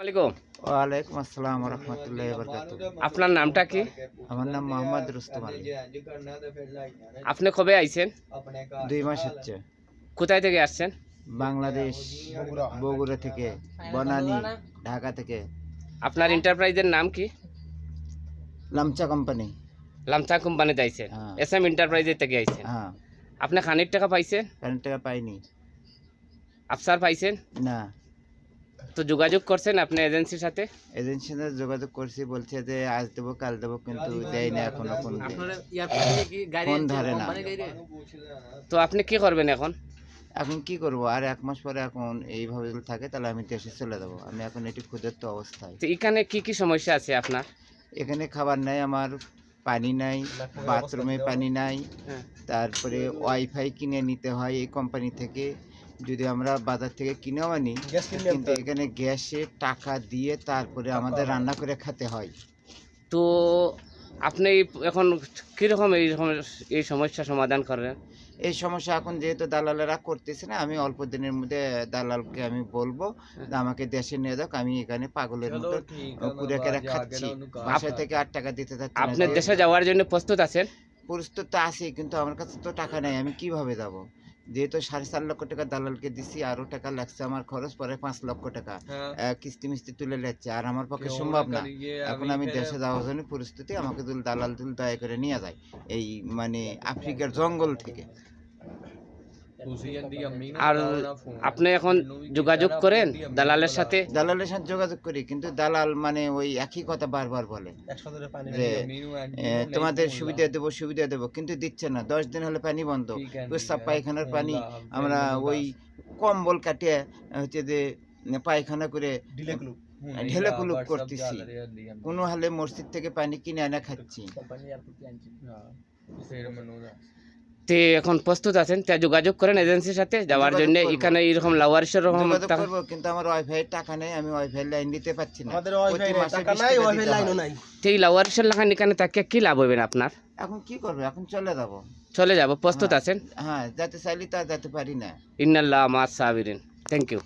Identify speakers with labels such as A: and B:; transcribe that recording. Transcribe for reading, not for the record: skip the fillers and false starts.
A: আসসালামু
B: ওয়ালাইকুম আসসালাম রহমতুল্লাহ বরকাতুহ।
A: আপনার নামটা কি?
B: আমার নাম মোহাম্মদ রুস্তম আলী।
A: আপনি কবে আইছেন?
B: 2 মাস হচ্ছে।
A: কোথায় থেকে আসছেন?
B: বাংলাদেশ, বগুড়া থেকে, বনানী, ঢাকা থেকে।
A: আপনার এন্টারপ্রাইজের নাম কি?
B: লামচা কোম্পানি।
A: লামসা কোম্পানিতে আইছেন।
B: হ্যাঁ।
A: এসএম এন্টারপ্রাইজের থেকে আইছেন।
B: হ্যাঁ,
A: আপনি খানির টাকা পাইছেন?
B: কারেন্ট টাকা পাইনি।
A: আফসার পাইছেন?
B: না,
A: তো যোগাযোগ করছেন আপনি এজেন্সির সাথে?
B: এজেন্সির সাথে যোগাযোগ করছি, বলছে যে আজ দেবো কাল দেবো, কিন্তু দেয় না এখনো। ফোন ধরে না।
A: তো আপনি কি করবেন এখন?
B: এখন কি করবো? আর 1 মাস পরে এখন এইভাবে যদি থাকে তাহলে আমি দেশে চলে যাবো। আমি এখন এটি ক্ষুধার্ত অবস্থায়।
A: তো এখানে কি কি সমস্যা আছে আপনার?
B: এখানে খাবার নাই আমার, পানি নাই, বাথরুমে পানি নাই। তারপরে ওয়াইফাই কিনে নিতে হয় এই কোম্পানি থেকে। যদি আমরা বাজার থেকে কিনেও আনি, কিন্তু এখানে গ্যাসে টাকা দিয়ে তারপরে আমাদের রান্না করে খেতে হয়।
A: তো আপনি এখন কীরকম এই সমস্যা সমাধান করবেন?
B: এই সমস্যা এখন যেহেতু দালালেরা করতেছে না, আমি অল্প দিনের মধ্যে দালালকে আমি বলবো যে আমাকে দেশে নিয়ে যাক। আমি এখানে পাগলের মতো কুড়ে কেড়ে খাচ্ছি, বাসা থেকে 8 টাকা দিতে চাচ্ছি না।
A: আপনি দেশে যাওয়ার জন্য প্রস্তুত আছেন?
B: প্রস্তুত তো আছি, কিন্তু আমার কাছে তো টাকা নাই, আমি কিভাবে যাব? যেহেতু 4.5 লক্ষ টাকা দালালকে দিছি, আরো টাকা লাগছে, আমার খরচ পরে 5 লক্ষ টাকা কিস্তি মিস্তি তুলে নিচ্ছে, আর আমার পক্ষে সম্ভব না। এখন আমি দেশে যাওয়ার জন্য প্রস্তুতি, আমাকে যদি দালাল দয়া করে নিয়ে যায় এই মানে আফ্রিকার জঙ্গল থেকে।
A: আর আপনি এখন যোগাযোগ করেন দালালের সাথে?
B: দালালের সাথে যোগাযোগ করি, কিন্তু দালাল মানে ওই একই কথা বারবার বলে যে তোমাদের সুবিধা দেবো, কিন্তু দিচ্ছে না। 10 দিন হলে পানি বন্ধ, প্রস্রাব পায়খানার পানি আমরা ওই কম্বল কাটিয়ে হচ্ছে যে পায়খানা করে ঢেলে কুলুপ করতেছি। কোনো হালে মসজিদ থেকে পানি কিনে আনা খাচ্ছি।
A: তে এখন প্রস্তুত আছেন? তা যোগাযোগ করেন এজেন্সির সাথে যাওয়ার জন্য। এখানে এরকম লাওয়ারিসের রকম
B: যোগাযোগ করব, কিন্তু আমার ওয়াইফাই টাকা নেই, আমি ওয়াইফাই লাইন দিতে পারছি না। প্রতি মাসে 20 টাকা দিতে হয়।
A: এই লাওয়ারিসের লাগান এখানে তাকে কি লাভ হবে আপনার?
B: এখন কি করব? এখন চলে যাব।
A: চলে যাব, প্রস্তুত আছেন?
B: হ্যাঁ, যেতে চাইলি তা যেতে পারি না।
A: ইন্নাল্লাহ মা'আস সাবিরিন। Thank you.